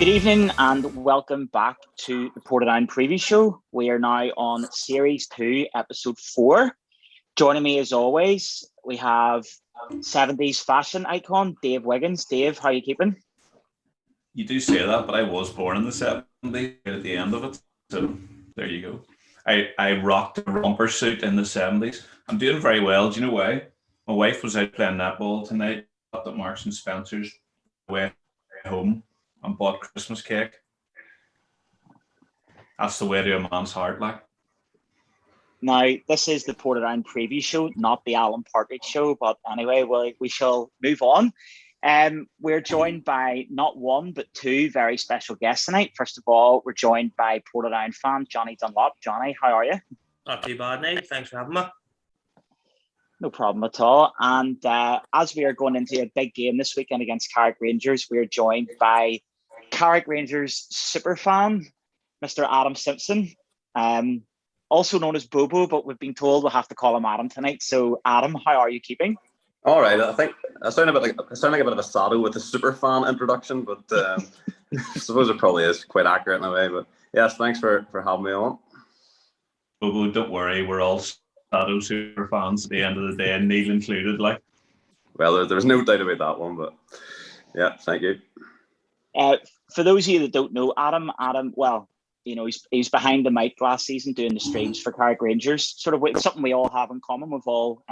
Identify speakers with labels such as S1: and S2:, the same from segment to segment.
S1: Good evening and welcome back to the Portadown Preview Show. We are now on Series 2, Episode 4. Joining me as always, we have 70s fashion icon, Dave Wiggins. Dave, how are you keeping?
S2: You do say that, but I was born in the 70s at the end of it. So there you go. I rocked a romper suit in the 70s. I'm doing very well. Do you know why? My wife was out playing netball tonight at Marks and Spencer's, way home, and bought Christmas cake. That's the way to a man's heart, like.
S1: Now, this is the Portadown Preview Show, not the Alan Partridge Show, but anyway, we shall move on. We're joined by not one, but two very special guests tonight. First of all, we're joined by Portadown fan Jonny Dunlop. Jonny, how are you?
S3: Not too bad, Nate. Thanks for having me.
S1: No problem at all. And as we are going into a big game this weekend against Carrick Rangers, we're joined by Carrick Rangers superfan, Mr. Adam Simpson, also known as Bobo, but we've been told we'll have to call him Adam tonight. So, Adam, how are you keeping?
S4: All right, I think I sound like a bit of a saddle with the superfan introduction, but I suppose it probably is quite accurate in a way. But yes, thanks for having me on.
S2: Bobo, don't worry, we're all Shadow super fans at the end of the day, and Neil included. Like,
S4: well, there's no doubt about that one, but yeah, thank you.
S1: For those of you that don't know Adam, well, you know, he's behind the mic last season doing the streams for Carrick Rangers. Sort of something we all have in common. We've all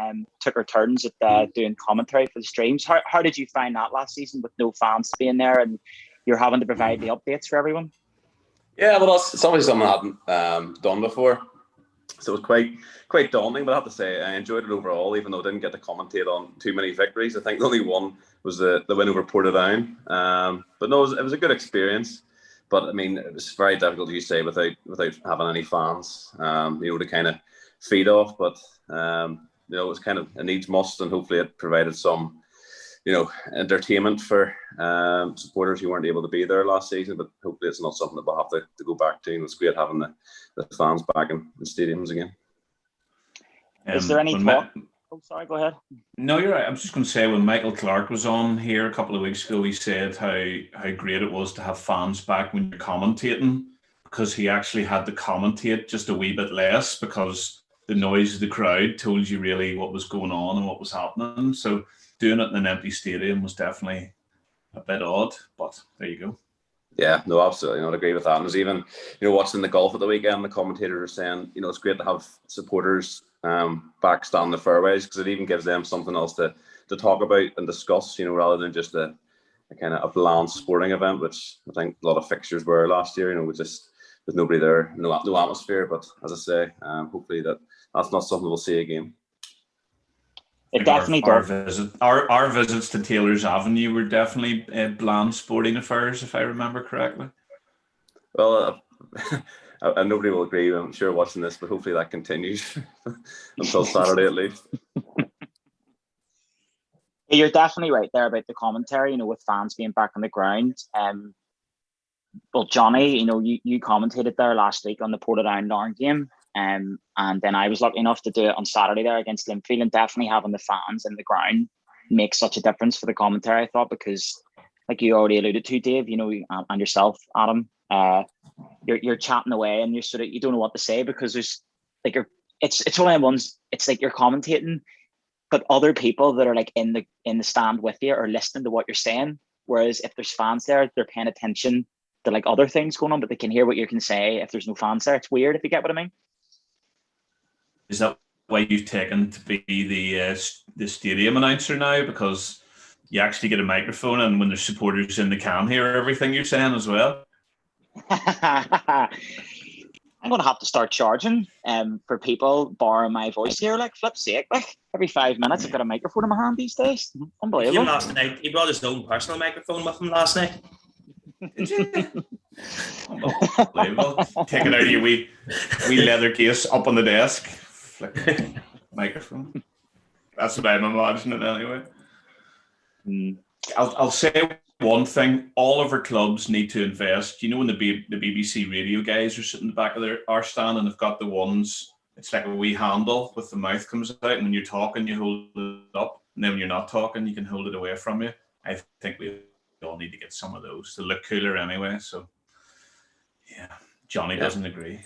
S1: took our turns at doing commentary for the streams. How did you find that last season with no fans being there and you're having to provide the updates for everyone?
S4: Yeah, well, it's obviously something I hadn't done before, so it was quite daunting. But I have to say, I enjoyed it overall, even though I didn't get to commentate on too many victories. I think the only one was the win over Portadown. But no, it was a good experience. But I mean, it was very difficult, as you say, without having any fans, to kind of feed off. But it was kind of a needs must, and hopefully it provided some, entertainment for supporters who weren't able to be there last season. But hopefully it's not something that we'll have to go back to. And it's great having the fans back in stadiums again.
S1: Is there any talk? Oh, sorry, go ahead.
S2: No, you're right. I was just going to say, when Michael Clark was on here a couple of weeks ago, he said how great it was to have fans back when you're commentating, because he actually had to commentate just a wee bit less because the noise of the crowd told you really what was going on and what was happening. So doing it in an empty stadium was definitely a bit odd, but there you go.
S4: Yeah, no, absolutely. I agree with that. And it was even, watching the golf at the weekend, the commentators are saying, it's great to have supporters back standing the fairways, because it even gives them something else to talk about and discuss, rather than just a kind of a bland sporting event, which I think a lot of fixtures were last year, with nobody there, no atmosphere. But as I say, hopefully that's not something we'll see again.
S1: It definitely does.
S2: Our visits to Taylor's Avenue were definitely bland sporting affairs, if I remember correctly.
S4: Well, and nobody will agree, I'm sure, watching this, but hopefully that continues until Saturday at least.
S1: You're definitely right there about the commentary, with fans being back on the ground. Well, Jonny, you commentated there last week on the Portadown Larne game. And then I was lucky enough to do it on Saturday there against Linfield, and definitely having the fans in the ground makes such a difference for the commentary, I thought, because like you already alluded to, Dave, and yourself, Adam, you're chatting away and you don't know what to say, because there's like it's one of them ones. It's like you're commentating, but other people that are like in the stand with you are listening to what you're saying. Whereas if there's fans there, they're paying attention to like other things going on, but they can hear what you can say. If there's no fans there, it's weird, if you get what I mean.
S2: Is that why you've taken to be the stadium announcer now? Because you actually get a microphone, and when there's supporters in, they can hear everything you're saying as well.
S1: I'm going to have to start charging for people borrowing my voice here. Like, flip's sake, like every 5 minutes I've got a microphone in my hand these days. Unbelievable.
S3: Last night, he brought his own personal microphone with him last night.
S2: Did you? Unbelievable. Take it out of your wee leather case up on the desk. Flick microphone. That's what I'm imagining anyway. I'll say one thing: all of our clubs need to invest. When the BBC radio guys are sitting in the back of our stand, and they've got the ones, it's like a wee handle with the mouth comes out, and when you're talking, you hold it up, and then when you're not talking, you can hold it away from you. I think we all need to get some of those to look cooler anyway. So, yeah, Jonny doesn't agree.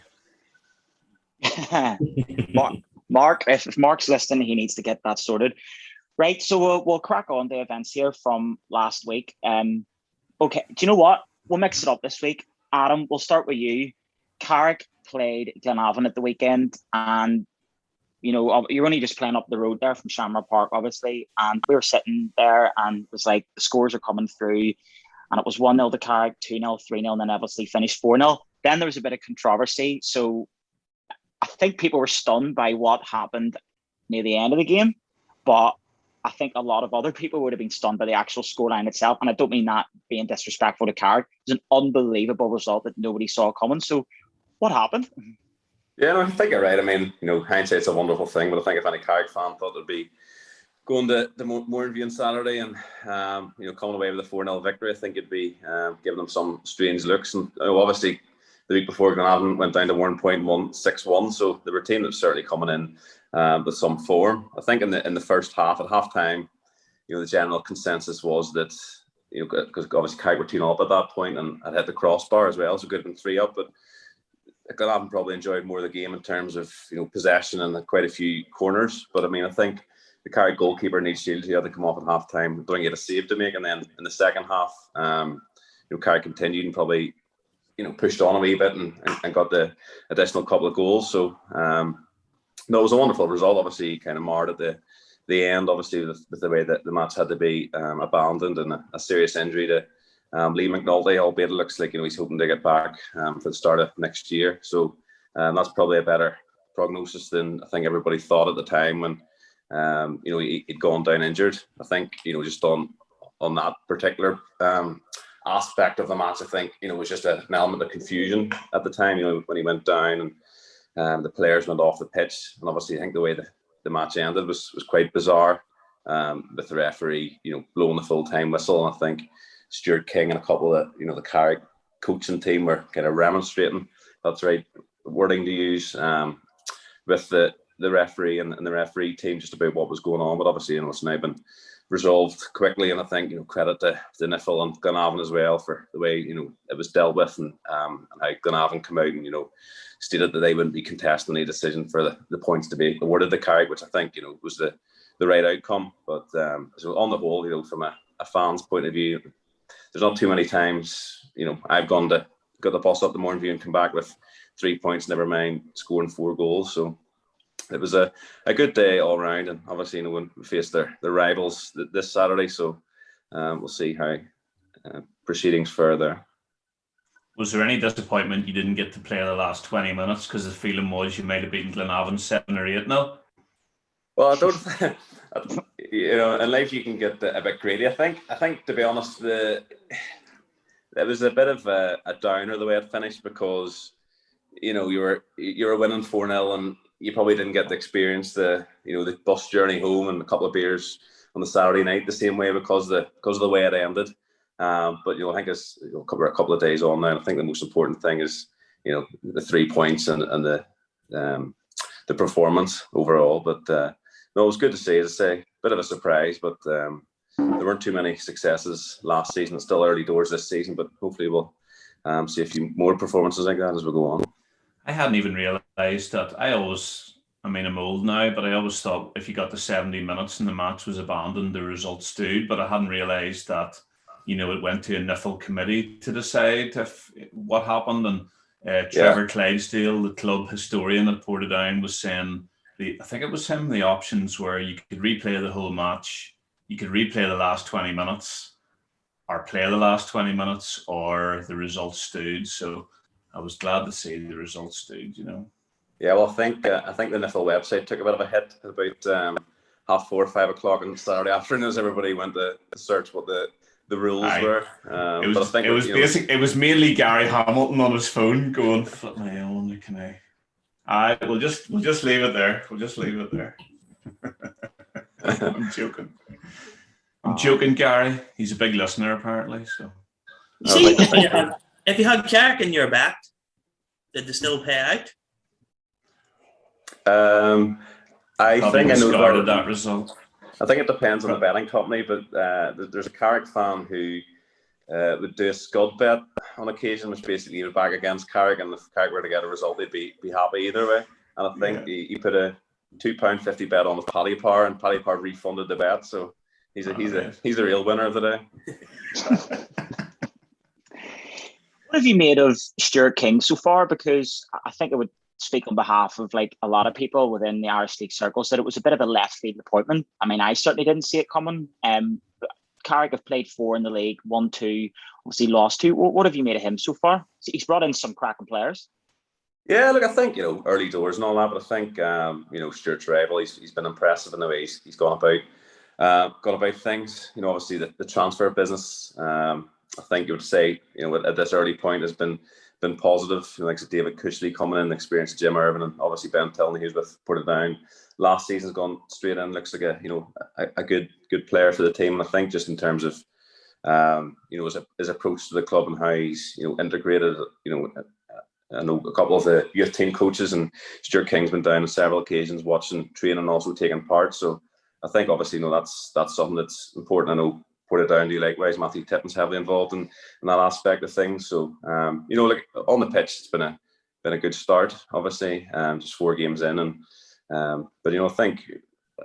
S1: Mark, if Mark's listening, he needs to get that sorted. Right, so we'll crack on to events here from last week. Okay, do you know what? We'll mix it up this week. Adam, we'll start with you. Carrick played Glenavon at the weekend, and you're only just playing up the road there from Shamrock Park, obviously. And we were sitting there, and it was like the scores are coming through, and it was 1-0 to Carrick, 2-0, 3-0, and then obviously finished 4-0. Then there was a bit of controversy. So I think people were stunned by what happened near the end of the game, but I think a lot of other people would have been stunned by the actual scoreline itself. And I don't mean that being disrespectful to Carrick. It was an unbelievable result that nobody saw coming. So what happened?
S4: Yeah, no, I think you're right. I mean, hindsight's a wonderful thing, but I think if any Carrick fan thought it'd be going to the Mourneview on Saturday and coming away with a 4-0 victory, I think it'd be giving them some strange looks. And obviously, the week before, Glenavon went down to Warren Point and won 6-1, so the team that's certainly coming in with some form. I think in the first half, at half time, the general consensus was that because obviously Carrick were 2-0 up at that point and had hit the crossbar as well, so it could have been 3 up, but Glenavon probably enjoyed more of the game in terms of possession and quite a few corners. But I mean, I think the Carrick goalkeeper needs Shields. He had to come off at half time, don't get a save to make, and then in the second half, Carrick continued and probably pushed on a wee bit and got the additional couple of goals. So no, it was a wonderful result. Obviously, kind of marred at the end, obviously with the way that the match had to be abandoned and a serious injury to Lee McNulty, albeit it looks like he's hoping to get back for the start of next year. So that's probably a better prognosis than I think everybody thought at the time when he'd gone down injured. I think just on that particular aspect of the match, I think it was just an element of confusion at the time. When he went down and the players went off the pitch, and obviously I think the way the match ended was quite bizarre, with the referee blowing the full time whistle, and I think Stuart King and a couple of the Carrick coaching team were kind of remonstrating. That's the right wording to use, with the referee and the referee team just about what was going on. But obviously, it's now been resolved quickly, and I think credit to Nifl and Glenavon as well for the way it was dealt with, and how Glenavon came out and stated that they wouldn't be contesting any decision for the points to be awarded to Carrick, which I think was the right outcome. But so on the whole, from a fan's point of view, there's not too many times I've got the bus up the Mourneview and come back with 3 points, never mind scoring 4 goals. So it was a good day all round, and obviously when we face their rivals this Saturday, so we'll see how proceedings further.
S2: Was there any disappointment you didn't get to play the last 20 minutes because the feeling was you might have beaten Glenavon 7 or 8-0?
S4: Well, I don't. In life you can get a bit greedy. I think to be honest, it was a bit of a downer the way it finished, because you were winning 4-0 and you probably didn't get to experience the bus journey home and a couple of beers on the Saturday night the same way because of the way it ended. But I think it's a couple of days on now. I think the most important thing is the 3 points and the performance overall. But no, it was good to see. As I say, bit of a surprise, but there weren't too many successes last season. It's still early doors this season, but hopefully we'll see a few more performances like that as we go on.
S2: I hadn't even realised that. I'm old now, but I always thought if you got to 70 minutes and the match was abandoned, the result stood. But I hadn't realised that, it went to a Nifl committee to decide what happened. And Trevor Clydesdale, the club historian at Portadown, was saying, I think it was him, the options were you could replay the whole match, you could replay the last 20 minutes, or play the last 20 minutes, or the result stood. So I was glad to see the result stood,
S4: Yeah, well, I think the Nifl website took a bit of a hit at about 4:30, 5 o'clock on Saturday afternoon as everybody went to search what the rules were.
S2: It was mainly Gary Hamilton on his phone going, "Flip my own, can I?" We'll just leave it there. We'll just leave it there. I'm joking, Gary. He's a big listener apparently. So
S3: you see, if you had Carrick in your bet, did they still pay out?
S4: I think I know
S2: that result.
S4: I think it depends on the betting company, but there's a Carrick fan who would do a scud bet on occasion, which basically he was back against Carrick, and if Carrick were to get a result, they'd be happy either way. And I think he put a £2.50 bet on with Paddy Power, and Paddy Power refunded the bet, so he's a real winner of the day.
S1: What have you made of Stuart King so far? Because I think it would speak on behalf of like a lot of people within the Irish League circles that it was a bit of a left field appointment. I mean, I certainly didn't see it coming. Carrick have played 4 in the league, 1-2, obviously lost 2. What have you made of him so far? He's brought in some cracking players.
S4: Yeah, look, I think, early doors and all that, but I think, Stuart's rival, he's been impressive in the way he's gone about things. Obviously the transfer business, I think you would say, at this early point has been positive. Like David Cushley coming in, experienced Jim Irvin, and obviously Ben Tilney, who's with Portadown last season's gone straight in. Looks like a good player for the team. And I think just in terms of his approach to the club and how he's integrated. I know a couple of the youth team coaches, and Stuart King's been down on several occasions watching training and also taking part. So I think obviously that's something that's important. I know Portadown do likewise. Matthew Tipton's heavily involved in that aspect of things. So like on the pitch, it's been a good start. Obviously, just 4 games in, and but I think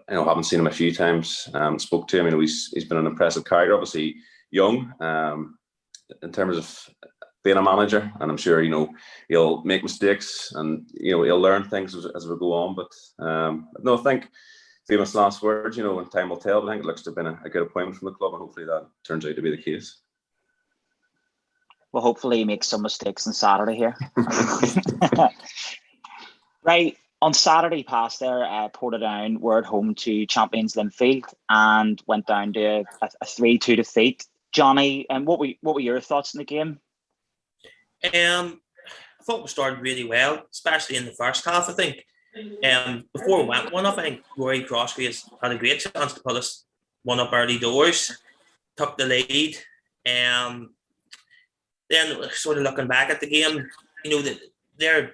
S4: having seen him a few times, spoke to him. He's been an impressive character. Obviously young, in terms of being a manager, and I'm sure he'll make mistakes and he'll learn things as we go on. But no, I think famous last words. And time will tell. But I think it looks to have been a good appointment from the club, and hopefully that turns out to be the case.
S1: Well, hopefully he makes some mistakes on Saturday here. Right. On Saturday past there, Portadown were at home to champions Linfield and went down to a 3-2 defeat. Jonny, and what were your thoughts in the game?
S3: I thought we started really well, especially in the first half. I think before we went 1-up, I think Rory Crosby has had a great chance to put us 1-up early doors, took the lead. Then sort of looking back at the game, their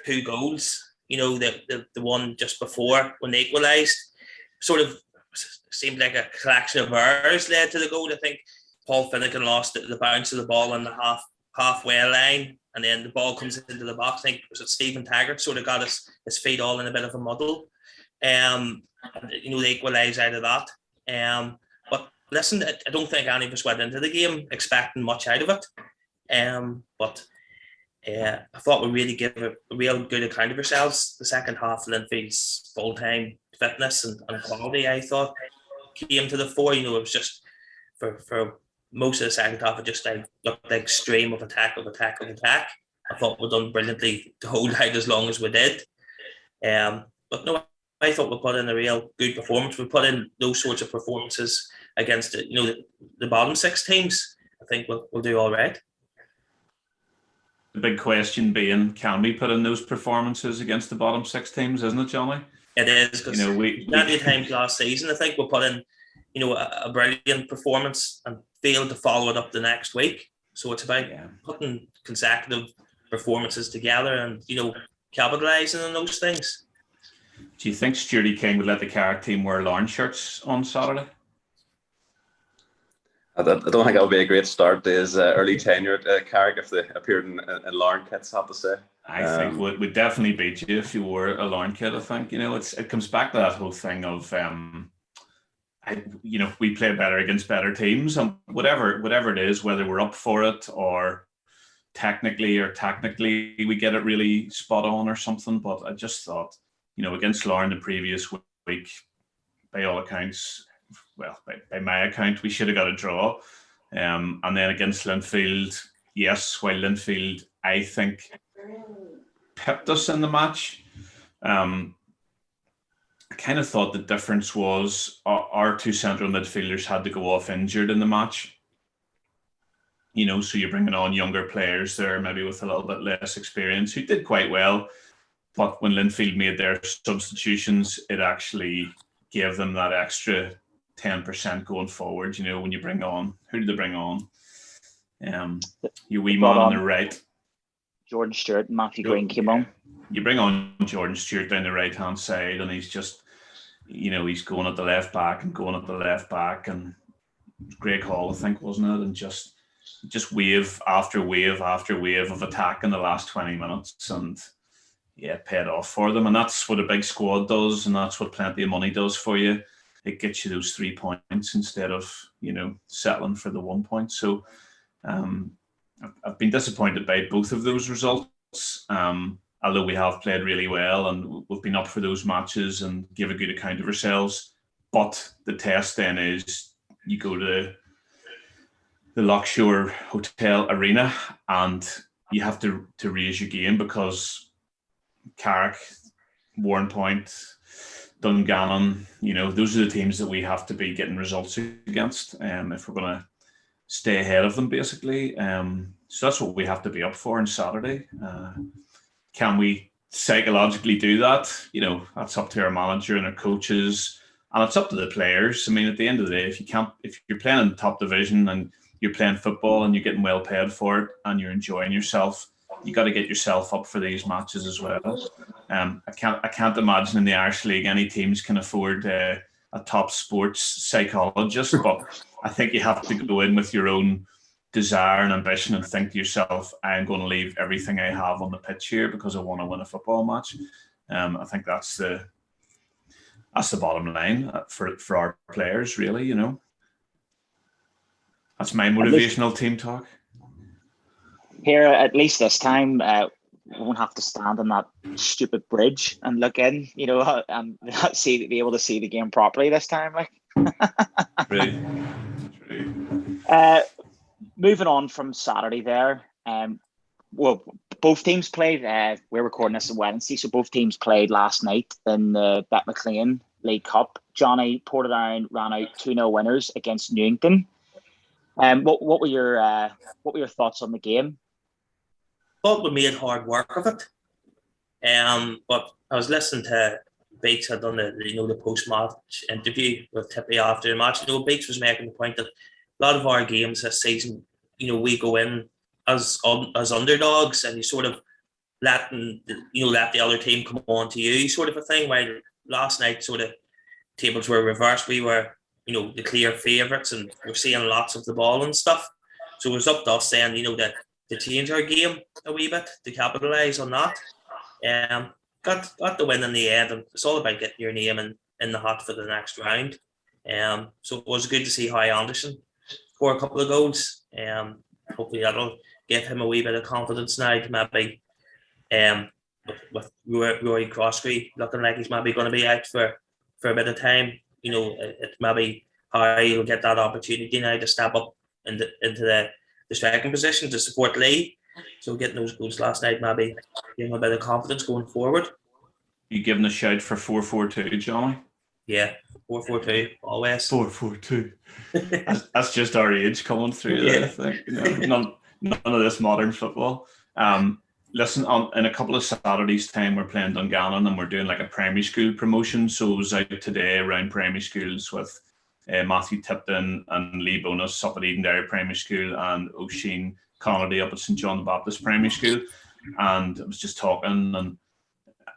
S3: 2 goals, the one just before when they equalised, sort of seemed like a collection of errors led to the goal. I think Paul Finnegan lost the bounce of the ball on the halfway line, and then the ball comes into the box. I think was it Stephen Taggart sort of got his feet all in a bit of a muddle. They equalised out of that. But listen, I don't think any of us went into the game expecting much out of it. But I thought we really gave a real good account of ourselves. The second half, Linfield's full-time fitness and quality, I thought, came to the fore. It was just for most of the second half, it just looked like stream of attack. I thought we'd done brilliantly to hold out as long as we did. But no, I thought we put in a real good performance. We put in those sorts of performances against the bottom 6 teams. I think we'll do all right.
S2: The big question being, can we put in those performances against the bottom 6 teams, isn't it, Jonny?
S3: It is, because many times last season, I think we put in, a brilliant performance and failed to follow it up the next week. So it's about putting consecutive performances together and, capitalising on those things.
S2: Do you think Stuarty King would let the Carrick team wear Larne shirts on Saturday?
S4: I don't think that would be a great start to his early tenure at Carrick if they appeared in Larne kits, I have to say.
S2: I think we'd definitely beat you if you wore a Larne kit. I think it comes back to that whole thing of we play better against better teams, and whatever it is, whether we're up for it or technically or tactically we get it really spot on or something. But I just thought, against Larne the previous week, by all accounts, well, by my account, we should have got a draw. And then against Linfield, yes, while Linfield, I think, pipped us in the match, I kind of thought the difference was our 2 central midfielders had to go off injured in the match. So you're bringing on younger players there, maybe with a little bit less experience, who did quite well. But when Linfield made their substitutions, it actually gave them that extra 10% going forward. When you bring on, who did they bring on? Your wee man on the right,
S1: Jordan Stewart and Matthew Green came on.
S2: You bring on Jordan Stewart down the right hand side, and he's just, he's going at the left back, and Greg Hall, I think, wasn't it? And just just wave after wave after wave of attack in the last 20 minutes, and paid off for them. And that's what a big squad does, and that's what plenty of money does for you. It gets you those 3 points instead of settling for the 1 point. So I've been disappointed by both of those results. Although we have played really well and we've been up for those matches and give a good account of ourselves. But the test then is you go to the Lockshore Hotel Arena and you have to raise your game, because Carrick, Warrenpoint, Dungannon, those are the teams that we have to be getting results against if we're going to stay ahead of them, basically. So that's what we have to be up for on Saturday. Can we psychologically do that? That's up to our manager and our coaches, and it's up to the players. I mean, at the end of the day, if you're playing in the top division and you're playing football and you're getting well paid for it and you're enjoying yourself, you got to get yourself up for these matches as well. I can't imagine in the Irish League any teams can afford a top sports psychologist, but I think you have to go in with your own desire and ambition and think to yourself, I'm going to leave everything I have on the pitch here because I want to win a football match. I think that's the bottom line for our players, really. That's my motivational team talk.
S1: Here, at least this time, we won't have to stand on that stupid bridge and look in, and be able to see the game properly this time.
S2: Really.
S1: Moving on from Saturday there, both teams played. We're recording this on Wednesday, so both teams played last night in the Bet McLean League Cup. Jonny, Portadown ran out 2-0 winners against Newington. What were your thoughts on the game?
S3: Thought we made hard work of it. But I was listening to Bates had done the post-match interview with Tippy after the match. Bates was making the point that a lot of our games this season, we go in as underdogs, and you sort of let the other team come on to you, sort of a thing. While last night, sort of tables were reversed, we were the clear favourites, and we're seeing lots of the ball and stuff. So it was up to us then, that to change our game a wee bit to capitalise on that. Got the win in the end, and it's all about getting your name in the hat for the next round. So it was good to see Hoy Anderson score a couple of goals. Hopefully that'll give him a wee bit of confidence now to maybe with Rory Crosby looking like he's maybe going to be out for a bit of time. It maybe Hoy will get that opportunity now to step up into the striking position to support Lee. So getting those goals last night maybe give him a bit of confidence going forward.
S2: You giving a shout for 4-4-2, Jonny?
S3: Yeah, 4-4-2 always.
S2: 4-4-2. That's just our age coming through there, I think. None of this modern football. Listen, in a couple of Saturdays' time, we're playing Dungannon and we're doing like a primary school promotion. So I was out today around primary schools with Matthew Tipton and Lee Bonus up at Edenderry Primary School and O'Sheen Connolly up at St John the Baptist Primary School. And I was just talking, and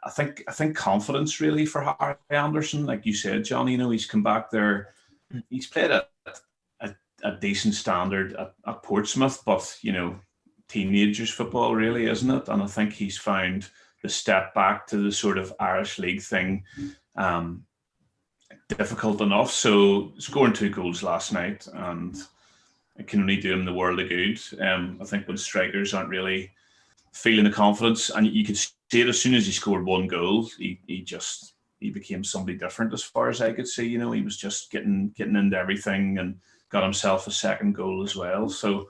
S2: I think confidence really for Harry Anderson, like you said, Jonny, he's come back there. He's played at a decent standard at Portsmouth, but, teenagers football really, isn't it? And I think he's found the step back to the sort of Irish League thing difficult enough. So scoring 2 goals last night, and it can only do him the world of good. I think when strikers aren't really feeling the confidence, and you could see it as soon as he scored 1 goal, he became somebody different as far as I could see. He was just getting into everything and got himself a second goal as well. So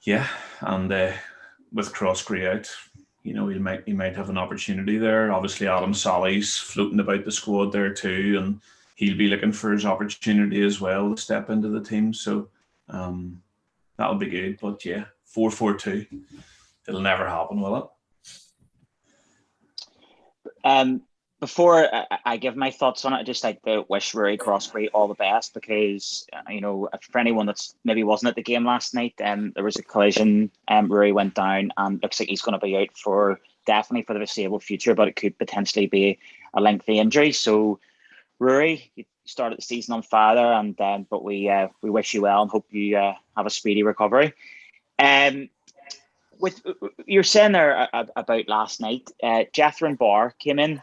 S2: yeah, and with Crosby out, he might have an opportunity there. Obviously, Adam Sally's floating about the squad there too, and he'll be looking for his opportunity as well to step into the team. So that'll be good. But yeah, 4-4-2. It'll never happen, will
S1: it? Before I give my thoughts on it, I'd just like to wish Rory Crosby all the best, because, for anyone that's maybe wasn't at the game last night, there was a collision. Rory went down and looks like he's going to be out definitely for the foreseeable future, but it could potentially be a lengthy injury. So, Rory, started the season on fire there, and but we wish you well and hope you have a speedy recovery. With you're saying there about last night, Jethro Barr came in.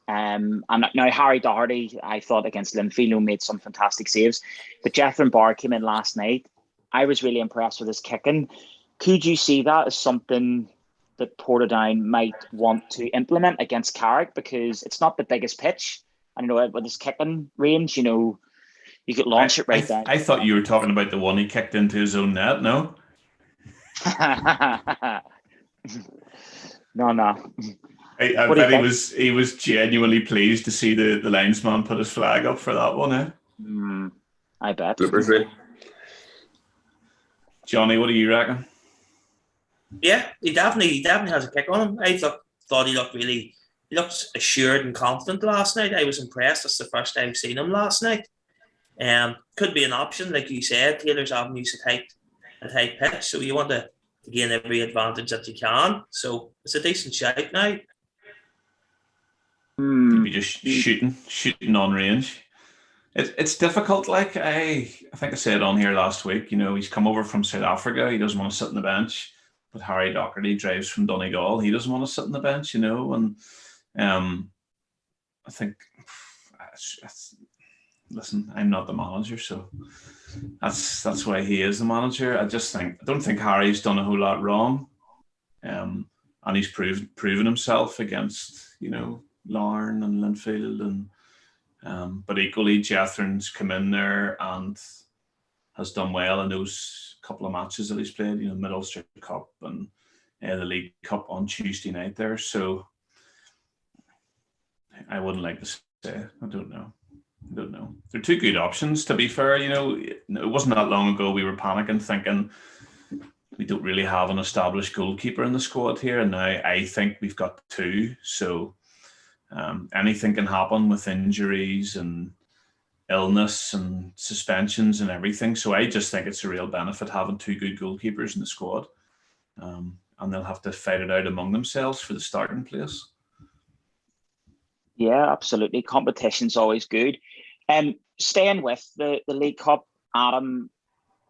S1: And now Harry Doherty, I thought against Linfield, made some fantastic saves, but Jethro Barr came in last night. I was really impressed with his kicking. Could you see that as something that Portadown might want to implement against Carrick, because it's not the biggest pitch? And with his kicking range, you could launch it right down.
S2: I thought you were talking about the one he kicked into his own net. No.
S1: No.
S2: I bet he was genuinely pleased to see the linesman put his flag up for that one.
S1: I bet.
S2: Jonny, what do you reckon?
S3: Yeah, he definitely has a kick on him. I thought he looked assured and confident last night. I was impressed. That's the first time I've seen him last night. Could be an option, like you said. Taylor's Avenue's a tight pitch, so you want to gain every advantage that you can. So it's a decent shout now.
S2: Maybe just shooting on range. It's difficult. Like I think I said on here last week, he's come over from South Africa. He doesn't want to sit on the bench. But Harry Doherty drives from Donegal. He doesn't want to sit on the bench, and I think, listen, I'm not the manager, so that's why he is the manager. I don't think Harry's done a whole lot wrong, and he's proven himself against Larne and Linfield, and but equally Jethron's come in there and has done well in those couple of matches that he's played, Mid-Ulster Cup and the League Cup on Tuesday night there. So I wouldn't like to say. I don't know. They're two good options, to be fair. It wasn't that long ago we were panicking, thinking we don't really have an established goalkeeper in the squad here, and now I think we've got two. So anything can happen with injuries and illness and suspensions and everything. So I just think it's a real benefit having two good goalkeepers in the squad, and they'll have to fight it out among themselves for the starting place.
S1: Yeah, absolutely. Competition's always good. Staying with the League Cup, Adam,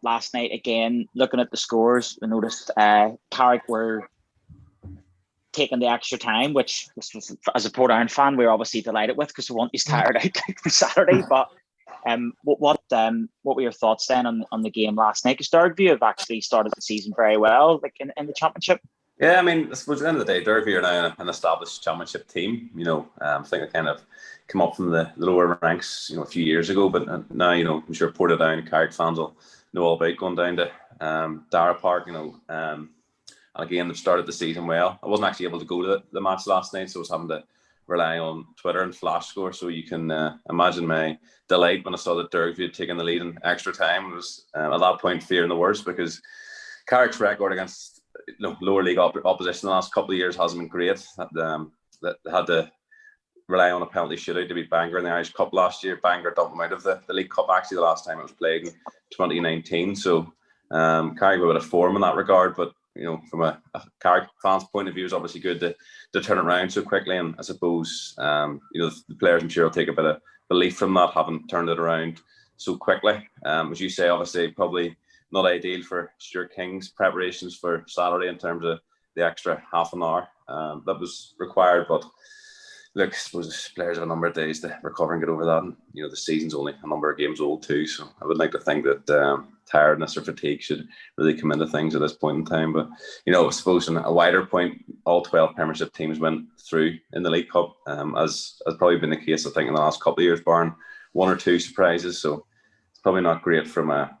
S1: last night again, looking at the scores, I noticed Carrick were taking the extra time, which as a Portadown fan, we're obviously delighted with, because we want you tired out for Saturday. But what were your thoughts then on the game last night? Because Derby have actually started the season very well, like in the championship.
S4: Yeah, I suppose at the end of the day, Derby are now an established championship team. I think they kind of come up from the lower ranks, a few years ago. But now, I'm sure Portadown Carrick fans will know all about going down to Dara Park. And again, they've started the season well. I wasn't actually able to go to the match last night, so I was having to rely on Twitter and Flash Score. So you can imagine my delight when I saw that Derby had taken the lead in extra time. It was at that point fearing the worst, because Carrick's record against lower league opposition the last couple of years hasn't been great. That had to rely on a penalty shootout to beat Bangor in the Irish Cup last year. Bangor dumped them out of the League Cup actually the last time it was played in 2019. So Carrick were a bit of form in that regard, but from a Carrick fans' point of view, it's obviously good to turn it around so quickly. And I suppose the players, I'm sure, will take a bit of belief from that, having turned it around so quickly. As you say, obviously probably not ideal for Stuart King's preparations for Saturday in terms of the extra half an hour that was required. But look, I suppose players have a number of days to recover and get over that. And, the season's only a number of games old too. So I would like to think that tiredness or fatigue should really come into things at this point in time. But, I suppose on a wider point, all 12 Premiership teams went through in the League Cup, as has probably been the case, I think, in the last couple of years, barring one or two surprises. So it's probably not great from a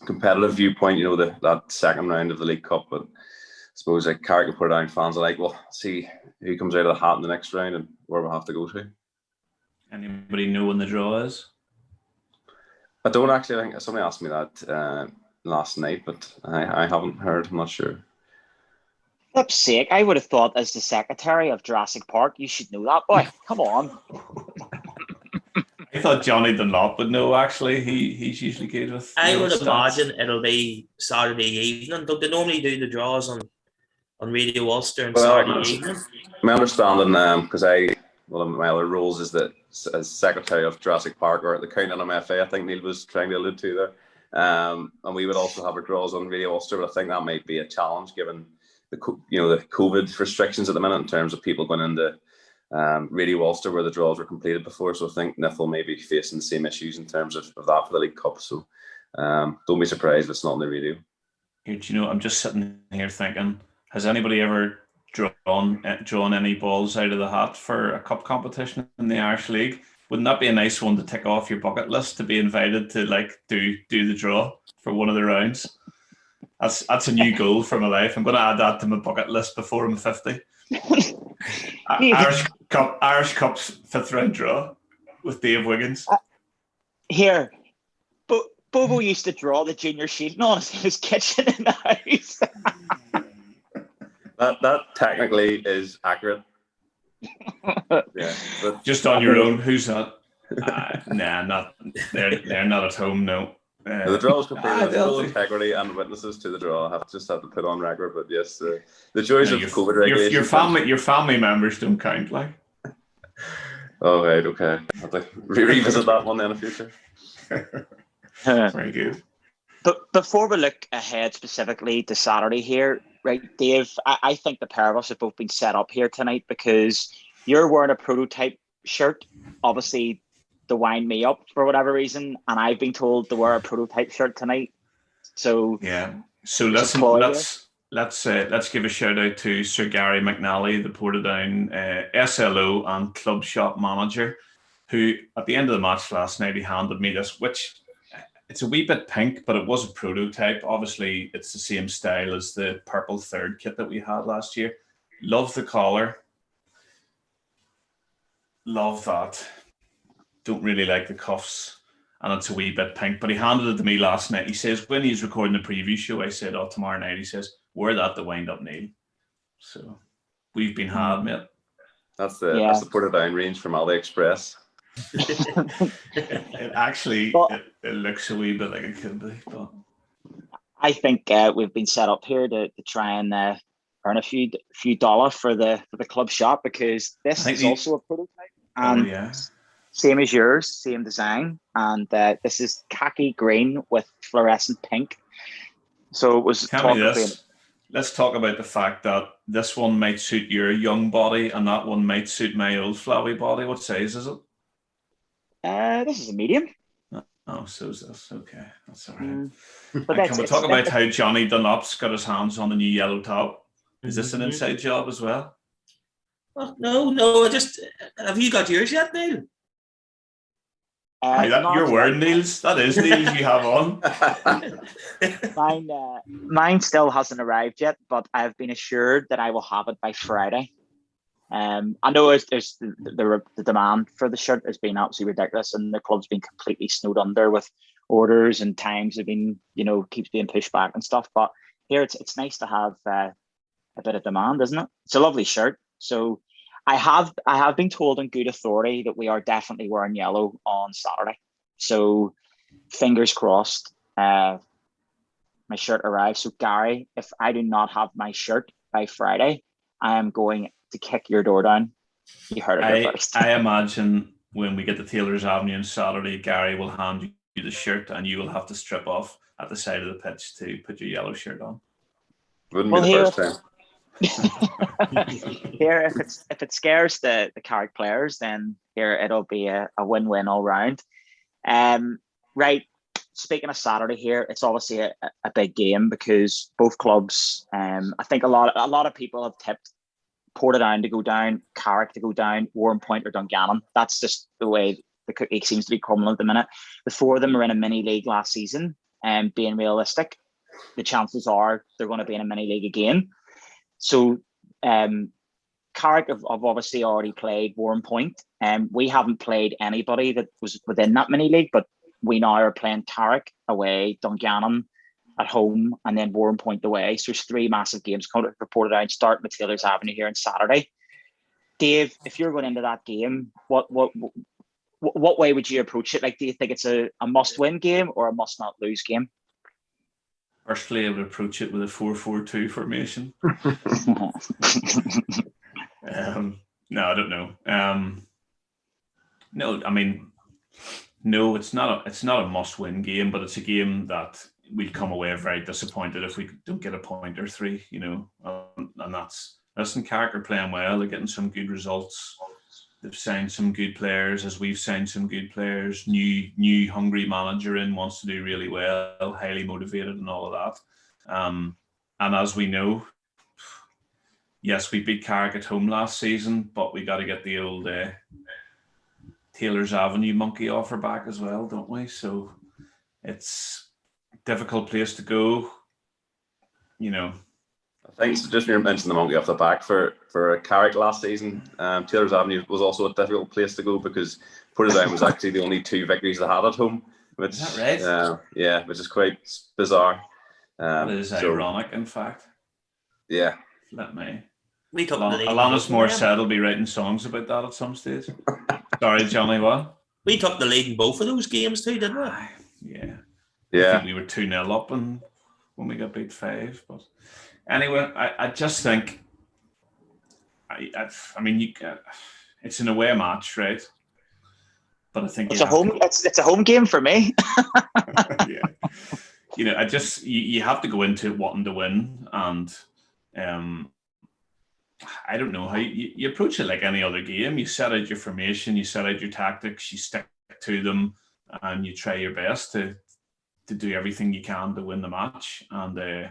S4: competitive viewpoint, that second round of the League Cup. But I suppose like Carrick and Portadown fans are like, well, see who comes out of the hat in the next round and where we'll have to go to.
S2: Anybody know when the draw is?
S4: I don't actually. I think somebody asked me that last night, but I haven't heard. I'm not sure.
S1: For flip's sake, I would have thought as the secretary of Jurassic Park, you should know that, boy. Come on.
S2: I thought Jonny Dunlop would know, actually. He's usually good with
S3: I would
S2: stats.
S3: imagine it'll be Saturday evening. Don't they normally do the draws on Radio Ulster on Saturday evening?
S4: My understanding, because I one of my other roles is that as secretary of Jurassic Park or the County MFA, I think Neil was trying to allude to there. And we would also have our draws on Radio Ulster, but I think that might be a challenge given the COVID restrictions at the minute in terms of people going into Radio Ulster where the draws were completed before. So I think Nifl may be facing the same issues in terms of that for the League Cup. So don't be surprised if it's not on the radio.
S2: Here, do you know, I'm just sitting here thinking, has anybody ever drawn any balls out of the hat for a cup competition in the Irish League? Wouldn't that be a nice one to tick off your bucket list, to be invited to do the draw for one of the rounds? That's a new goal for my life. I'm going to add that to my bucket list before I'm 50. Irish Cup's 5th round draw with Dave Wiggins.
S1: Here, Bobo used to draw the Junior Shield in his kitchen in the house.
S4: That technically is accurate. Yeah, but
S2: just on your own. Who's that? Nah, not they're not at home. No.
S4: The draw was completed with full integrity and witnesses to the draw. I have to put on record, but yes, the joys of COVID regulation.
S2: Your family members don't count, like.
S4: Oh right, okay. I'll have to revisit that one then in the future.
S2: Very good.
S1: But before we look ahead specifically to Saturday here, right, Dave, I think the pair of us have both been set up here tonight because you're wearing a prototype shirt, obviously to wind me up for whatever reason, and I've been told to wear a prototype shirt tonight. So
S2: yeah. So listen, let's give a shout out to Sir Gary McNally, the Portadown SLO and club shop manager, who at the end of the match last night he handed me this, which it's a wee bit pink, but it was a prototype. Obviously, it's the same style as the purple 3rd kit that we had last year. Love the collar. Love that. Don't really like the cuffs. And it's a wee bit pink. But he handed it to me last night. He says, when he's recording the preview show, I said, tomorrow night, he says, wear that to wind up Neil. So we've been had, mate.
S4: That's the Portadown range from AliExpress.
S2: It actually it looks a wee bit like it could be, but
S1: I think we've been set up here to try and earn a few dollars for the club shop, because this is also a prototype and same as yours, same design, and this is khaki green with fluorescent pink. So it was.
S2: Let's talk about the fact that this one might suit your young body and that one might suit my old flabby body. What size is it?
S1: This is a medium.
S2: Oh, so is this. Okay, that's all right.
S1: But
S2: can we talk about how Jonny Dunlop's got his hands on the new yellow top? Is this an inside job as well?
S3: Oh, no. Have you got yours yet, Neil?
S2: You're wearing Neil's. That is Neil's you have on.
S1: Mine still hasn't arrived yet, but I've been assured that I will have it by Friday. I know there's the demand for the shirt has been absolutely ridiculous, and the club's been completely snowed under with orders, and times have been, keeps being pushed back and stuff. But here it's nice to have a bit of demand, isn't it? It's a lovely shirt. So I have been told on good authority that we are definitely wearing yellow on Saturday. So fingers crossed, my shirt arrives. So Gary, if I do not have my shirt by Friday, I am going to kick your door down. You heard it here first.
S2: I imagine when we get to Taylor's Avenue on Saturday, Gary will hand you the shirt and you will have to strip off at the side of the pitch to put your yellow shirt on.
S4: Wouldn't be the first time.
S1: Here, if it scares the Carrick players, then here it'll be a win-win all round. Right. Speaking of Saturday here, it's obviously a big game because both clubs. I think a lot of people have tipped Portadown to go down, Carrick to go down, Warrenpoint or Dungannon. That's just the way the cookie seems to be crumbling at the minute. The 4 of them were in a mini league last season, and being realistic, the chances are they're going to be in a mini league again. So Carrick have obviously already played Warrenpoint, and we haven't played anybody that was within that mini league, but we now are playing Carrick away, Dungannon at home, and then Warrenpoint away. So there's 3 massive games coming for Portadown, starting with Taylor's Avenue here on Saturday. Dave, if you're going into that game, what way would you approach it? Like, do you think it's a must-win game or a must-not-lose game?
S2: Firstly, I would approach it with a 4-4-2 formation. No, I don't know. No, I mean, no, it's not a must-win game, but it's a game that we'll come away very disappointed if we don't get a point or three. And that's listen. Carrick are playing well. They're getting some good results. They've signed some good players, as we've signed some good players. New hungry manager wants to do really well, highly motivated, and all of that. And as we know, yes, we beat Carrick at home last season, but we got to get the old Taylor's Avenue monkey offer back as well, don't we? So it's a difficult place to go.
S4: I think just when you mentioned the monkey off the back for Carrick last season, Taylor's Avenue was also a difficult place to go because Portadown was actually the only 2 victories they had at home. Which,
S2: is that right?
S4: Yeah, which is quite bizarre.
S2: It is ironic, in fact.
S4: Yeah.
S2: Let me.
S3: Alanis
S2: Morissette will be writing songs about that at some stage. Sorry, Jonny, what?
S3: We took the lead in both of those games too, didn't we?
S2: Yeah.
S4: Yeah.
S2: I think we were 2-0 up when we got beat 5. But anyway, I just think, I mean, it's an away match, right? But I think
S1: it's a home game for me.
S2: Yeah. You have to go into it wanting to win, and I don't know how you approach it like any other game. You set out your formation, you set out your tactics, you stick to them, and you try your best to do everything you can to win the match. And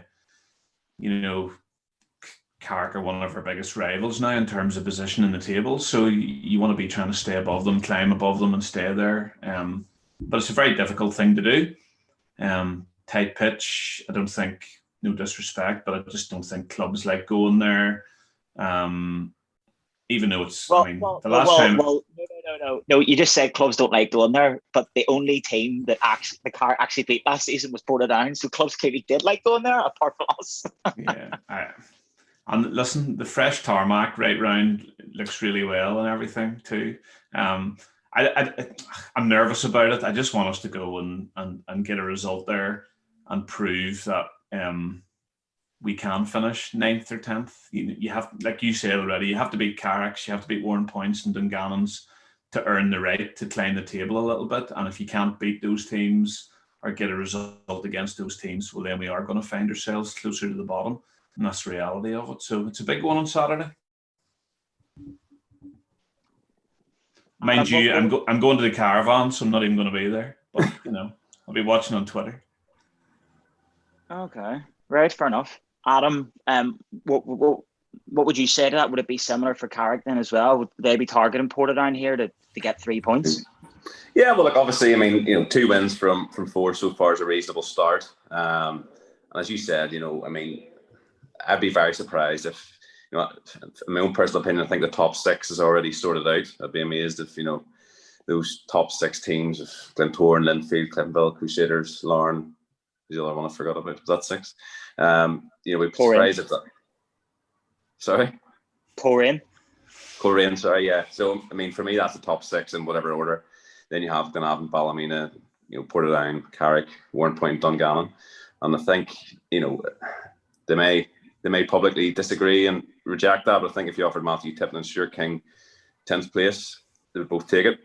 S2: Carrick are one of our biggest rivals now in terms of position in the table, so you want to be trying to stay above them, climb above them, and stay there. But it's a very difficult thing to do. Tight pitch. I don't think, no disrespect, but I just don't think clubs like going there. Even though it's, the last time.
S1: No. You just said clubs don't like going there, but the only team that the Carrick actually beat last season was Portadown. So clubs clearly did like going there, apart from us.
S2: Yeah, and listen, the fresh tarmac right round looks really well and everything too. I'm nervous about it. I just want us to go and get a result there and prove that we can finish 9th or 10th. You have, like you said already, you have to beat Carrick's, you have to beat Warren Points and Dungannon's to earn the right to climb the table a little bit. And if you can't beat those teams or get a result against those teams, well, then we are going to find ourselves closer to the bottom. And that's the reality of it. So it's a big one on Saturday. Mind you, I'm going to the caravan, so I'm not even going to be there. But, I'll be watching on Twitter.
S1: Okay. Right, fair enough. Adam, what would you say to that? Would it be similar for Carrick then as well? Would they be targeting Portadown here to get 3 points?
S4: Yeah, well, look, obviously, 2 wins from 4 so far is a reasonable start. And as you said, I'd be very surprised if, in my own personal opinion, I think the top 6 is already sorted out. I'd be amazed if, those top 6 teams of Glentoran, Linfield, Clintonville, Crusaders, Larne, the other one I forgot about, was that 6? We'd be surprised if that. Sorry? Coleraine, sorry, yeah. So, for me, that's the top 6 in whatever order. Then you have Glenavon, Ballymena, Portadown, Carrick, Warren Point, Dungannon. And I think, they may publicly disagree and reject that, but I think if you offered Matthew Tipton and Stuart King 10th place, they would both take it.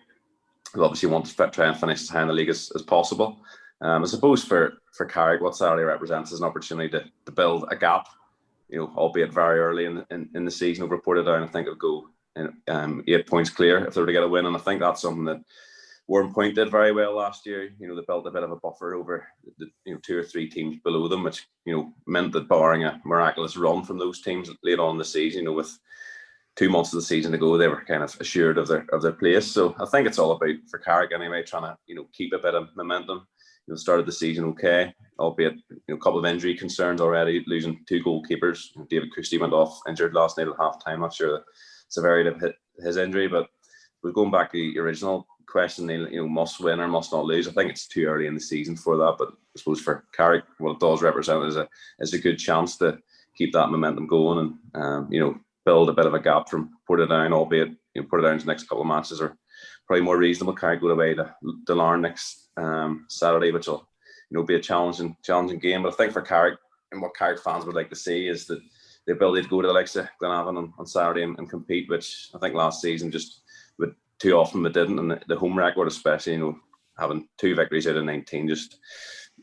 S4: They'll obviously want to try and finish as high in the league as possible. I suppose for Carrick, what Saturday represents is an opportunity to build a gap, albeit very early in the season over Portadown. I think it would go 8 points clear if they were to get a win, and I think that's something that Warren Point did very well last year. They built a bit of a buffer over the 2 or 3 teams below them, which meant that barring a miraculous run from those teams late on in the season, with 2 months of the season to go, they were kind of assured of their place. So I think it's all about, for Carrick anyway, trying to keep a bit of momentum. Started the season okay, albeit a couple of injury concerns already, losing 2 goalkeepers. David Christie went off injured last night at half time. Not sure the severity of his injury, but we're going back to the original question, must win or must not lose. I think it's too early in the season for that, but I suppose for Carrick, what it does represent is a good chance to keep that momentum going and build a bit of a gap from Portadown, albeit Portadown's next couple of matches are probably more reasonable. Carrick go away to Larne next Saturday, which will be a challenging game. But I think for Carrick, and what Carrick fans would like to see is that the ability to go to the likes of Glenavon on Saturday and compete, which I think last season just too often we didn't, and the home record especially, having 2 victories out of 19 just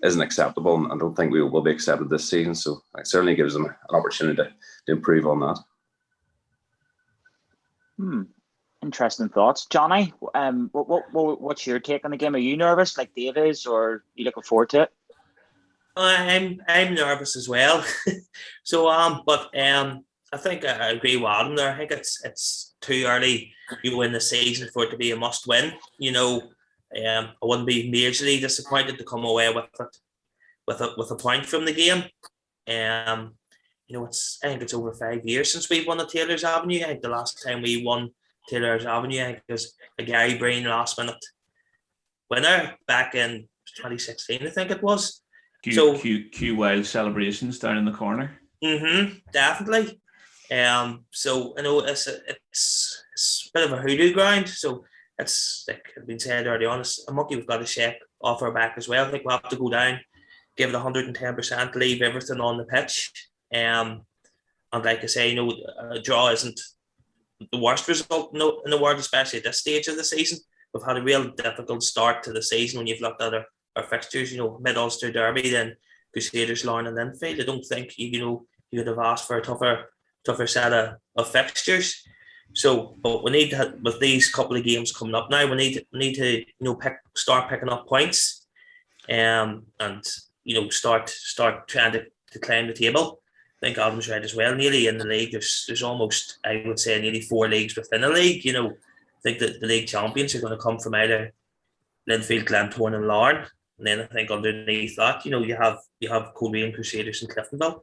S4: isn't acceptable, and I don't think we will be accepted this season. So it certainly gives them an opportunity to improve on that.
S1: Interesting thoughts, Jonny. What's your take on the game? Are you nervous like Dave is, or are you looking forward to it?
S3: I'm nervous as well. So I think I agree with Adam there. I think it's too early in the season for it to be a must win. I wouldn't be majorly disappointed to come away with a point from the game. I think it's over 5 years since we've won at Taylor's Avenue. I think the last time we won Taylor's Avenue, I think it was a Gary Breen last minute winner back in 2016, I think it was.
S2: Q Wild celebrations down in the corner.
S3: Definitely. So I know it's a bit of a hoodoo ground. So it's like I've been saying early on, I'm lucky we've got a shake off our back as well. I think we'll have to go down, give it 110%, leave everything on the pitch. And like I say, a draw isn't the worst result in the world, especially at this stage of the season. We've had a real difficult start to the season when you've looked at our fixtures, Mid-Ulster Derby, then Crusaders, Larne and Linfield. I don't think you could have asked for a tougher set of fixtures. So, but we need to, with these couple of games coming up now, we need to start picking up points, and start trying to climb the table. I think Adam's right as well. Nearly in the league, there's almost, I would say, nearly 4 leagues within the league. I think that the league champions are going to come from either Linfield, Glentoran and Larne. And then I think underneath that, you have Coleraine, Crusaders and Cliftonville.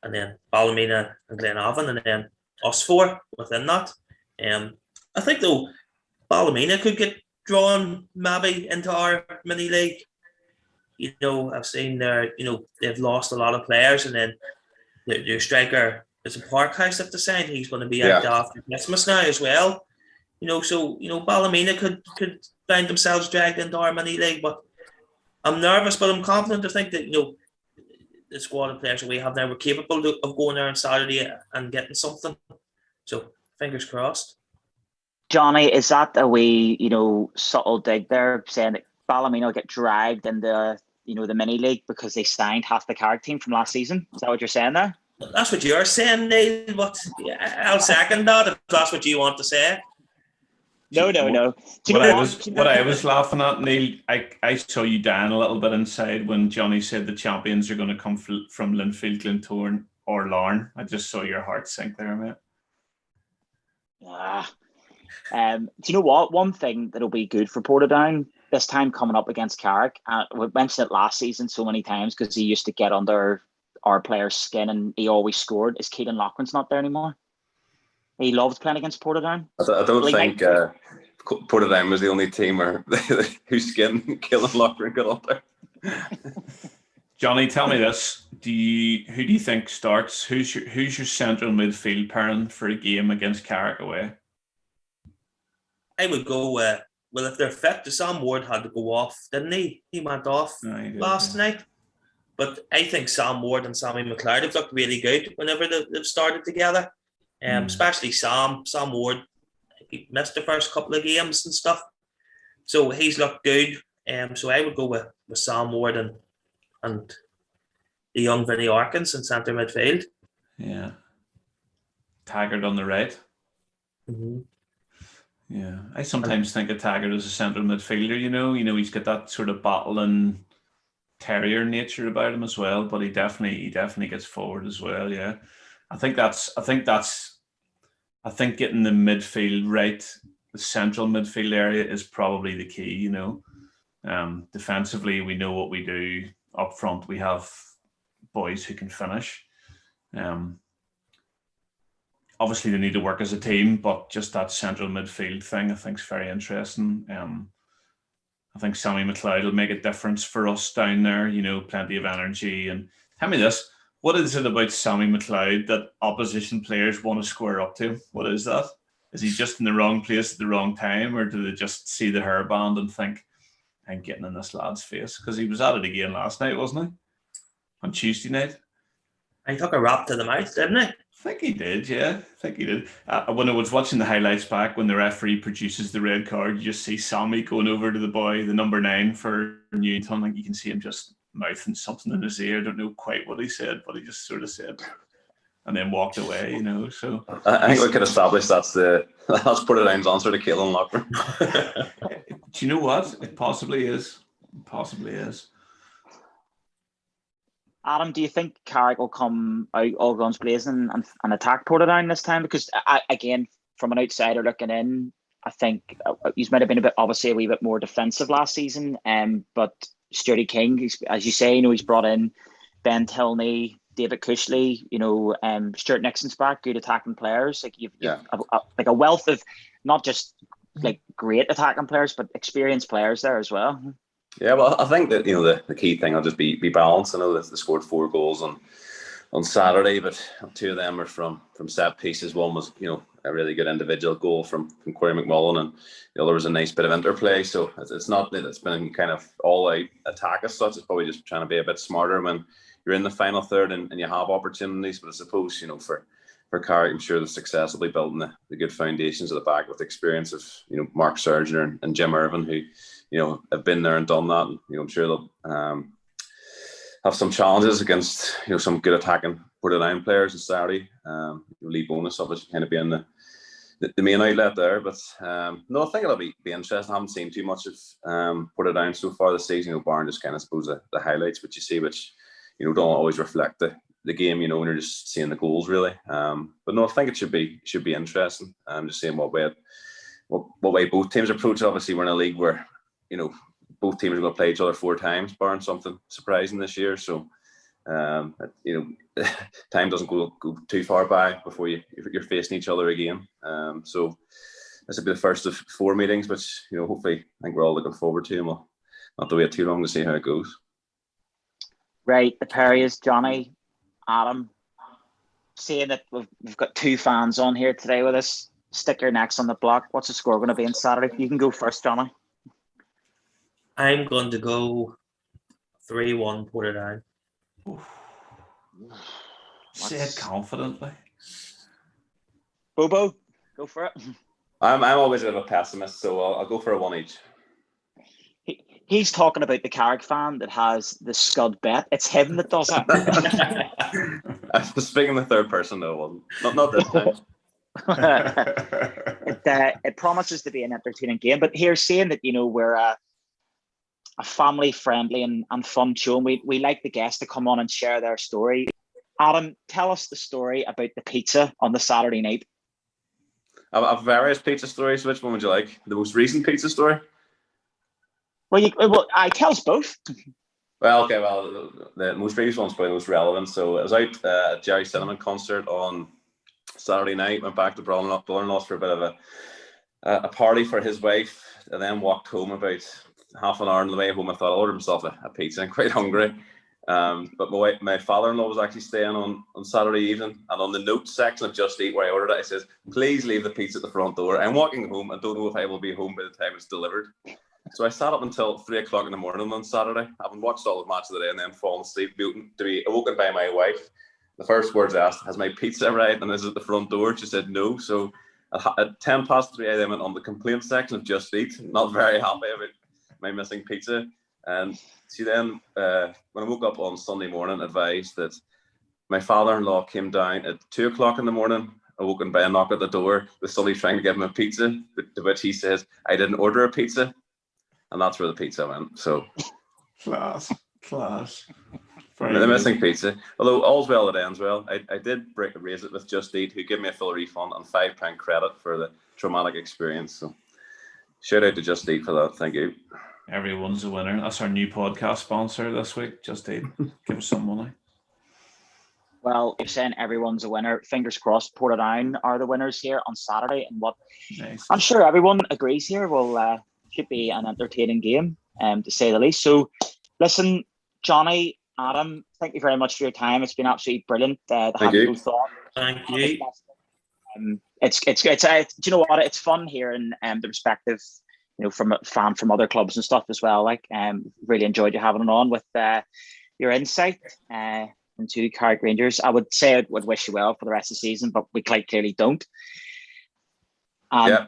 S3: And then Ballymena and Glenavon, and then us 4 within that. I think, though, Ballymena could get drawn maybe into our mini league. I've seen they've lost a lot of players, and then their striker is a Parkhouse at the side. He's going to be out after Christmas now as well. So Ballymena could find themselves dragged into our mini league, but I'm nervous, but I'm confident to think that the squad of players that we have now, we're capable of going there on Saturday and getting something. So fingers crossed.
S1: Jonny, is that a wee subtle dig there, saying that Ballymena will get dragged into the mini league because they signed half the Carrick team from last season? Is that what you're saying there?
S3: That's what you're saying, Neil, but I'll second that if that's what you want to say.
S1: No.
S2: What I was laughing at, Neil, I saw you down a little bit inside when Jonny said the champions are going to come from Linfield, Glentoran or Larne. I just saw your heart sink there, mate.
S1: Do you know what? One thing that'll be good for Portadown this time coming up against Carrick, we mentioned it last season so many times because he used to get under our players' skin and he always scored, is Keelan Loughran's not there anymore. He loved playing against Portadown.
S4: I don't think Portadown was the only team whose skin Keelan Loughran got under.
S2: Jonny, tell me this: who do you think starts? Who's your central midfield pairing for a game against Carrick away?
S3: I would go. Well, if they're fit, Sam Ward had to go off, didn't he? He went off last night. But I think Sam Ward and Sammy McLeod have looked really good whenever they've started together. Especially Sam Ward. He missed the first couple of games and stuff, so he's looked good. So I would go with Sam Ward and the young Vinnie Arkins in centre midfield.
S2: Yeah, Taggart on the right.
S3: Mm-hmm.
S2: Yeah, I sometimes think of Taggart as a central midfielder. He's got that sort of battling terrier nature about him as well, but he definitely gets forward as well. Yeah, I think getting the midfield right, the central midfield area is probably the key. Defensively, we know what we do. Up front, we have boys who can finish. Obviously, they need to work as a team, but just that central midfield thing, I think, is very interesting. I think Sammy McLeod will make a difference for us down there. Plenty of energy. And tell me this: what is it about Sammy McLeod that opposition players want to square up to? What is that? Is he just in the wrong place at the wrong time, or do they just see the hairband and think, I'm getting in this lad's face? Because he was at it again last night, wasn't he? On Tuesday night.
S3: He took a rap to the mouth, didn't he?
S2: I think he did, yeah. I think he did. When I was watching the highlights back, when the referee produces the red card, you just see Sammy going over to the boy, the number 9 for Newington. Like, you can see him just mouthing something in his ear. I don't know quite what he said, but he just sort of said, and then walked away, you know. So
S4: I think we could establish that's Portadown's answer to Caelan Lockburn.
S2: Do you know what? It possibly is. It possibly is.
S1: Adam, do you think Carrick will come out all guns blazing and attack Portadown this time? Because again, from an outsider looking in, I think he's might have been a wee bit more defensive last season. But Sturdy King, as you say, he's brought in Ben Tilney, David Cushley, Stuart Nixon's back, good attacking players. Like you've like a wealth of not just like great attacking players, but experienced players there as well.
S4: Yeah, well, I think that the key thing will just be balance. I know that they scored 4 goals on Saturday, but 2 of them are from set pieces. One was a really good individual goal from Corey McMullen, and the other was a nice bit of interplay. So it's not that it's been kind of all out attack as such. It's probably just trying to be a bit smarter when you're in the final third and you have opportunities. But I suppose for Carrick, I'm sure the success will be built in the good foundations at the back with the experience of Mark Surgener and Jim Irvin, who have been there and done that. And, I'm sure they'll have some challenges against some good attacking Portadown players on Saturday. Lee Bonus obviously kind of being the main outlet there, but no, I think it'll be interesting. I haven't seen too much of Portadown so far this season. Barring just kind of suppose the highlights, which you see, which don't always reflect the game. When you're just seeing the goals really. But no, I think it should be interesting. Just seeing what way both teams approach. Obviously, we're in a league where both teams are going to play each other 4 times, barring something surprising this year. So, time doesn't go too far by before you're facing each other again. So this will be the first of 4 meetings, which hopefully I think we're all looking forward to, and we'll not have to wait too long to see how it goes.
S1: Right, the Perriers, Jonny, Adam, seeing that we've got 2 fans on here today with us. Stick your necks on the block. What's the score going to be on Saturday? You can go first, Jonny.
S3: I'm going to go 3-1 Portadown.
S2: Say it confidently.
S1: Bobo, go for it.
S4: I'm always a bit of a pessimist, so I'll go for a 1 each.
S1: He's talking about the Carrick fan that has the scud bet. It's him that does it.
S4: I was speaking in the third person, though. Not this time.
S1: It promises to be an entertaining game, but here, saying that we're a family friendly and fun show, and we like the guests to come on and share their story. Adam, tell us the story about the pizza on the Saturday night.
S4: I have various pizza stories. Which one would you like? The most recent pizza story?
S1: Well, I tell us both.
S4: Well, okay. Well, the most previous one's probably the most relevant. So I was out at Jerry Cinnamon concert on Saturday night. Went back to Brother-in-law's for a bit of a party for his wife, and then walked home about half an hour on the way home. I thought I'll order myself a pizza. I'm quite hungry. But my father-in-law was actually staying on Saturday evening, and on the notes section of Just Eat where I ordered it, it says, "Please leave the pizza at the front door. I'm walking home. I don't know if I will be home by the time it's delivered." So I sat up until 3 o'clock in the morning on Saturday, having watched all the match of the day and then fallen asleep, to be awoken by my wife. The first words I asked, "Has my pizza arrived and is it at the front door?" She said no. So at 10 past 3 a.m. I went on the complaint section of Just Eat, not very happy about my missing pizza. And she then, when I woke up on Sunday morning, advised that my father-in-law came down at 2 o'clock in the morning, awoken by a knock at the door, with somebody trying to give him a pizza, to which he says, "I didn't order a pizza." And that's where the pizza went. So
S2: Class.
S4: The missing pizza. Although all's well that ends well. I did raise it with Just Eat, who gave me a full refund and £5 credit for the traumatic experience. So shout out to Just Eat for that. Thank you.
S2: Everyone's a winner. That's our new podcast sponsor this week. Just Eat. Give us some money.
S1: Well, you're saying everyone's a winner. Fingers crossed Portadown are the winners here on Saturday. And what
S2: Nice.
S1: I'm sure everyone agrees here will should be an entertaining game, to say the least. So listen, Jonny, Adam, thank you very much for your time. It's been absolutely brilliant to have you both on.
S3: Thank you.
S1: It's do you know what? It's fun hearing the perspective, from a fan from other clubs and stuff as well. Like, really enjoyed you having it on with your insight. Newington to Carrick Rangers. I would say I would wish you well for the rest of the season, but we quite clearly don't. And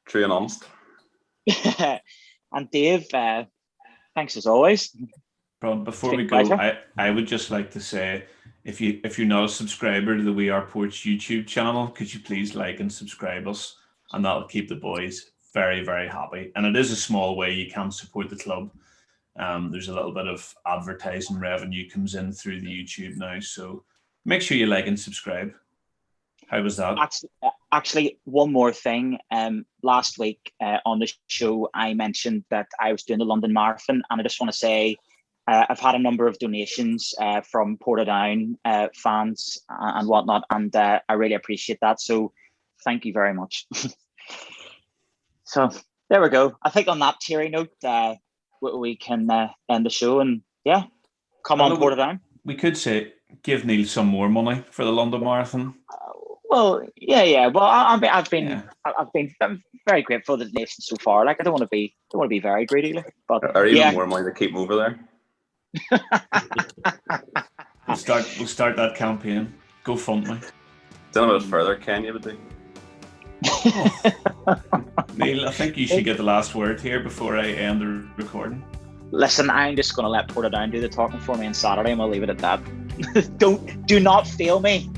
S4: true and honest.
S1: And Dave, thanks as always.
S2: But before we go, I would just like to say, if you're not a subscriber to the We Are Ports YouTube channel, could you please like and subscribe us, and that'll keep the boys very, very happy. And it is a small way you can support the club. There's a little bit of advertising revenue comes in through the YouTube now, so make sure you like and subscribe. How was that?
S1: Actually, one more thing. Last week on the show, I mentioned that I was doing the London Marathon, and I just want to say I've had a number of donations from Portadown fans and whatnot, and I really appreciate that. So thank you very much. So there we go. I think on that cheery note, we can end the show, and come on, Portadown.
S2: We could say give Neil some more money for the London Marathon.
S1: Well, yeah. Well, I've been I'm very grateful for the donation so far. Like, I don't want to be very greedy, like, but
S4: or even more money to keep him over there.
S2: We'll start that campaign. Go fund me.
S4: Don't know about further, Ken, you would do.
S2: Neil, I think you should get the last word here before I end the recording.
S1: Listen, I'm just going to let Portadown do the talking for me on Saturday, and we'll leave it at that. Do not fail me.